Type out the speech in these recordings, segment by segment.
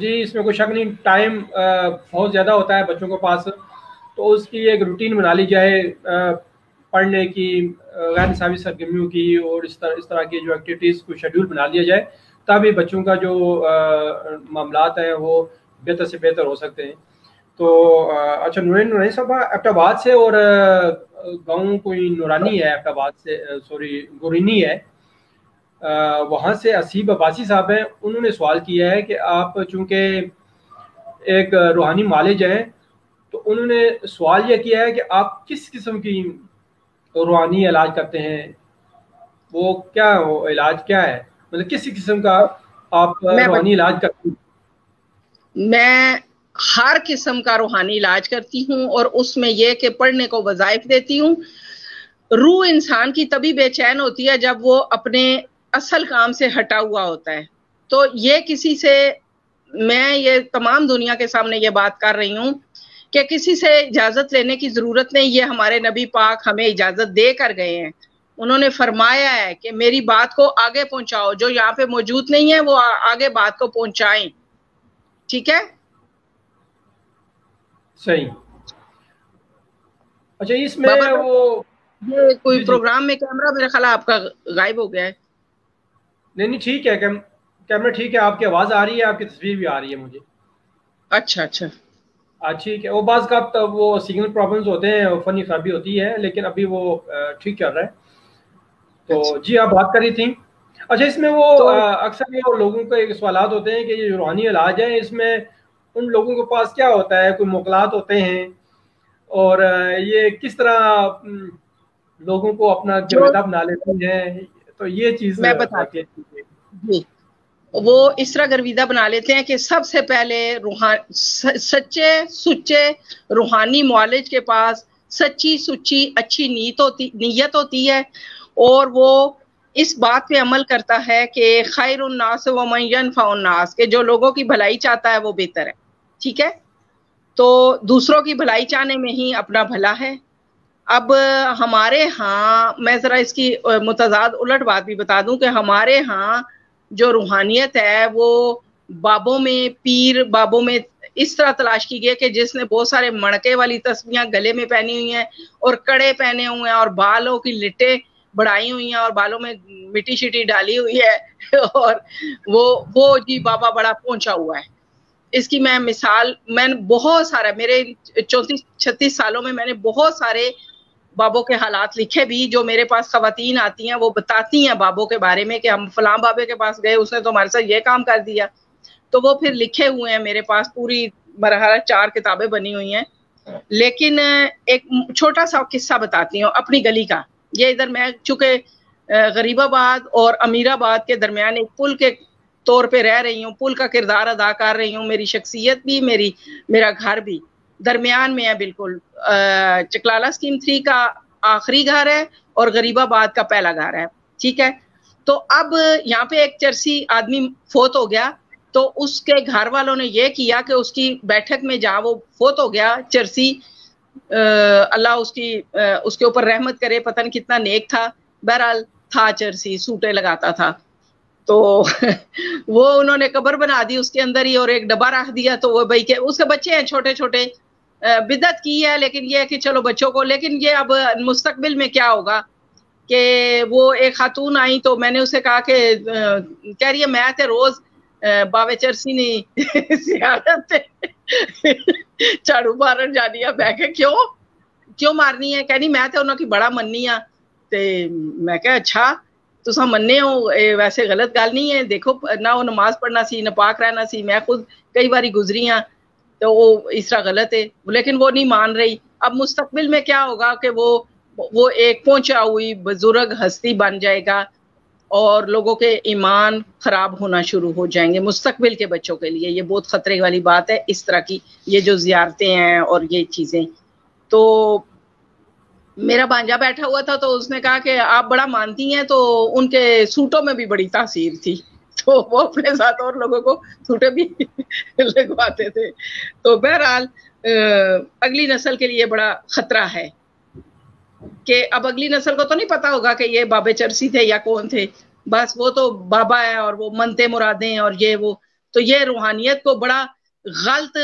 جی اس میں کوئی شک نہیں، ٹائم بہت زیادہ ہوتا ہے بچوں کے پاس، تو اس کی ایک روٹین بنا لی جائے پڑھنے کی، غیر نصابی سرگرمیوں کی، اور اس طرح کی جو ایکٹیویٹیز کو شیڈیول بنا لیا جائے، تبھی بچوں کا جو معاملات ہیں وہ بہتر سے بہتر ہو سکتے ہیں. تو اچھا نورانی صاحب ایبٹ آباد سے، اور گاؤں کوئی نورانی ہے ایبٹ آباد سے، سوری گورینی ہے، وہاں سے اسیب عباسی صاحب ہیں. انہوں نے سوال کیا ہے کہ آپ چونکہ ایک روحانی معالج ہیں، تو انہوں نے سوال یہ کیا ہے کہ آپ کس قسم کی روحانی علاج کرتے ہیں، وہ کیا علاج کیا ہے، مطلب کس قسم کا آپ روحانی علاج کرتے ہیں؟ میں ہر قسم کا روحانی علاج کرتی ہوں، اور اس میں یہ کہ پڑھنے کو وظائف دیتی ہوں. روح انسان کی تبھی بے چین ہوتی ہے جب وہ اپنے اصل کام سے ہٹا ہوا ہوتا ہے. تو یہ کسی سے، میں یہ تمام دنیا کے سامنے یہ بات کر رہی ہوں کہ کسی سے اجازت لینے کی ضرورت نہیں. یہ ہمارے نبی پاک ہمیں اجازت دے کر گئے ہیں. انہوں نے فرمایا ہے کہ میری بات کو آگے پہنچاؤ، جو یہاں پہ موجود نہیں ہے وہ آگے بات کو پہنچائیں. ٹھیک ہے، صحیح. اچھا اس میں وہ یہ کوئی پروگرام میں کیمرہ میرا خیال آپ کا غائب ہو گیا ہے. نہیں ٹھیک ہے، کیمرہ ٹھیک ہے، آپ کی آواز آ رہی ہے، آپ کی تصویر بھی آ رہی ہے مجھے. اچھا ٹھیک ہے. وہ بعض کا وہ سگنل پرابلمز ہوتے ہیں، فنی خرابی ہوتی ہے، لیکن ابھی وہ ٹھیک چل رہا ہے. تو جی آپ بات کر رہی تھیں. اچھا اس میں وہ اکثر یہ لوگوں کے سوالات ہوتے ہیں کہ یہ روحانی علاج ہے، اس میں ان لوگوں کے پاس کیا ہوتا ہے، کوئی موکلات ہوتے ہیں، اور یہ کس طرح لوگوں کو اپنا جویدہ بنا لیتے ہیں، تو یہ چیز میں بتاتی ہوں. وہ اس طرح گرویدہ بنا لیتے ہیں کہ سب سے پہلے سچے سچے روحانی معالج کے پاس سچی سچی اچھی نیت ہوتی ہے، اور وہ اس بات پہ عمل کرتا ہے کہ خیر الناس ومن ینفع الناس، کہ جو لوگوں کی بھلائی چاہتا ہے وہ بہتر ہے. ٹھیک ہے، تو دوسروں کی بھلائی چاہنے میں ہی اپنا بھلا ہے. اب ہمارے ہاں میں ذرا اس کی متضاد الٹ بات بھی بتا دوں کہ ہمارے ہاں جو روحانیت ہے وہ بابوں میں، پیر بابوں میں اس طرح تلاش کی گئی کہ جس نے بہت سارے مڑکے والی تسبیحاں گلے میں پہنی ہوئی ہیں، اور کڑے پہنے ہوئے ہیں، اور بالوں کی لٹیں بڑھائی ہوئی ہیں، اور بالوں میں مٹی شٹی ڈالی ہوئی ہے، اور وہ جی بابا بڑا پہنچا ہوا ہے. اس کی میں مثال، میں نے بہت سارا، میرے 34-36 سالوں میں نے بہت سارے بابوں کے حالات لکھے بھی. جو میرے پاس خواتین آتی ہیں وہ بتاتی ہیں بابوں کے بارے میں کہ ہم فلاں بابے کے پاس گئے، اس نے تو ہمارے ساتھ یہ کام کر دیا. تو وہ پھر لکھے ہوئے ہیں میرے پاس، پوری مرحلہ 4 کتابیں بنی ہوئی ہیں. لیکن ایک چھوٹا سا قصہ بتاتی ہوں اپنی گلی کا. یہ ادھر میں چونکہ غریب آباد اور امیر آباد کے درمیان ایک پل کے طور پہ رہ رہی ہوں، پل کا کردار ادا کر رہی ہوں. میری شخصیت بھی، میرا گھر بھی درمیان میں ہے بالکل. چکلالہ اسکیم 3 کا آخری گھر ہے اور غریب آباد کا پہلا گھر ہے. ٹھیک ہے، تو اب یہاں پہ ایک چرسی آدمی فوت ہو گیا، تو اس کے گھر والوں نے یہ کیا کہ اس کی بیٹھک میں جہاں وہ فوت ہو گیا چرسی، اللہ اس کے اوپر رحمت کرے، پتہ نہیں کتنا نیک تھا، بہرحال تھا چرسی، سوٹے لگاتا تھا. تو وہ انہوں نے قبر بنا دی اس کے اندر ہی، اور ایک ڈبہ رکھ دیا. تو وہ بھائی کہ اس کے بچے ہیں چھوٹے چھوٹے، بدعت کی ہے، لیکن یہ ہے کہ چلو بچوں کو. لیکن یہ اب مستقبل میں کیا ہوگا کہ وہ ایک خاتون آئی، تو میں نے اسے کہا کہ کہہ رہی ہے میں تے روز باوے چرسی نہیں زیارت جھاڑو مارن جانی ہے. میں کہ کیوں مارنی ہے؟ کہنی میں تے انہوں کی بڑا مننی ہاں. تے میں کہا اچھا تساں مننے ہو، ویسے غلط گل نہیں ہے. دیکھو نہ وہ نماز پڑھنا سی، نہ پاک رہنا سی. میں خود کئی باری گزری ہاں، تو وہ اس طرح غلط ہے، لیکن وہ نہیں مان رہی. اب مستقبل میں کیا ہوگا کہ وہ ایک پہنچا ہوئی بزرگ ہستی بن جائے گا، اور لوگوں کے ایمان خراب ہونا شروع ہو جائیں گے. مستقبل کے بچوں کے لیے یہ بہت خطرے والی بات ہے، اس طرح کی یہ جو زیارتیں ہیں اور یہ چیزیں. تو میرا بھانجا بیٹھا ہوا تھا، تو اس نے کہا کہ آپ بڑا مانتی ہیں، تو ان کے سوٹوں میں بھی بڑی تاثیر تھی، تو وہ اپنے ساتھ اور لوگوں کو سوٹے بھی لگواتے تھے. تو بہرحال اگلی نسل کے لیے بڑا خطرہ ہے کہ اب اگلی نسل کو تو نہیں پتا ہوگا کہ یہ بابے چرسی تھے یا کون تھے. بس وہ تو بابا ہے، اور وہ منتے مرادیں اور یہ وہ. تو یہ روحانیت کو بڑا غلط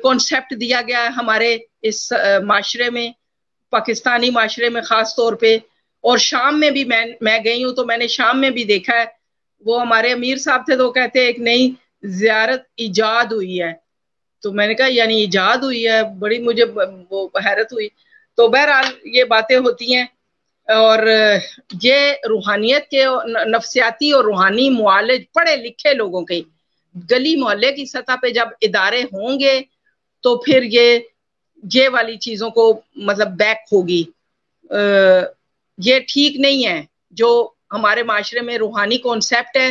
کانسیپٹ دیا گیا ہے ہمارے اس معاشرے میں، پاکستانی معاشرے میں خاص طور پہ. اور شام میں بھی میں گئی ہوں تو میں نے شام میں بھی دیکھا ہے. وہ ہمارے امیر صاحب تھے تو وہ کہتے ہیں ایک نئی زیارت ایجاد ہوئی ہے. تو میں نے کہا یعنی ایجاد ہوئی ہے، بڑی مجھے وہ حیرت ہوئی. تو بہرحال یہ باتیں ہوتی ہیں. اور یہ روحانیت کے نفسیاتی اور روحانی معالج پڑھے لکھے لوگوں کے گلی محلے کی سطح پہ جب ادارے ہوں گے تو پھر یہ والی چیزوں کو مطلب بیک ہوگی. یہ ٹھیک نہیں ہے جو ہمارے معاشرے میں روحانی کانسیپٹ ہے